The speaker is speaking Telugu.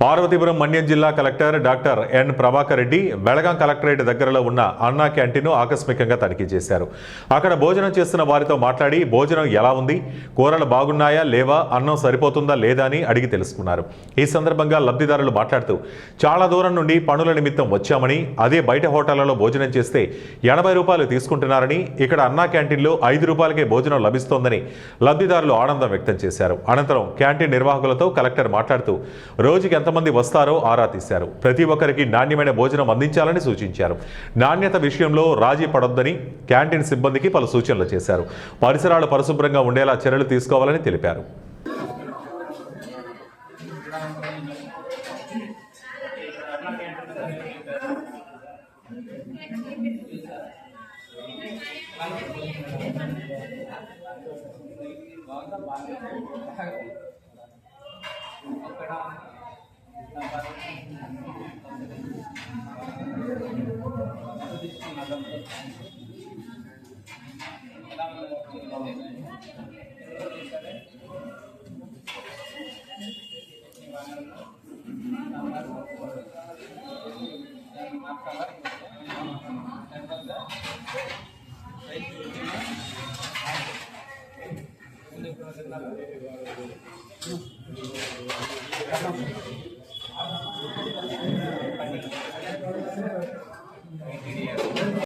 పార్వతీపురం మన్యం జిల్లా collector doctor N Prabhakar Reddy Belagam collectorate దగ్గరలో ఉన్న అన్నా క్యాంటీన్ను ఆకస్మికంగా తనిఖీ చేశారు. అక్కడ భోజనం చేస్తున్న వారితో మాట్లాడి భోజనం ఎలా ఉంది, కూరలు బాగున్నాయా లేవా, అన్నం సరిపోతుందా లేదా అని అడిగి తెలుసుకున్నారు. ఈ సందర్భంగా లబ్ధిదారులు మాట్లాడుతూ చాలా దూరం నుండి పనుల నిమిత్తం వచ్చామని, అదే బయట హోటళ్లలో భోజనం చేస్తే 80 రూపాయలు తీసుకుంటున్నారని, ఇక్కడ అన్నా క్యాంటీన్లో 5 రూపాయలకే భోజనం లభిస్తోందని లబ్ధిదారులు ఆనందం వ్యక్తం చేశారు. అనంతరం క్యాంటీన్ నిర్వాహకులతో కలెక్టర్ మాట్లాడుతూ రోజుకి ఎంతమంది వస్తారో ఆరా తీశారు. ప్రతి ఒక్కరికి నాణ్యమైన భోజనం అందించాలని సూచించారు. నాణ్యత విషయంలో రాజీ పడొద్దని క్యాంటీన్ సిబ్బందికి పలు సూచనలు చేశారు. పరిసరాలు పరిశుభ్రంగా ఉండేలా చర్యలు తీసుకోవాలని తెలిపారు.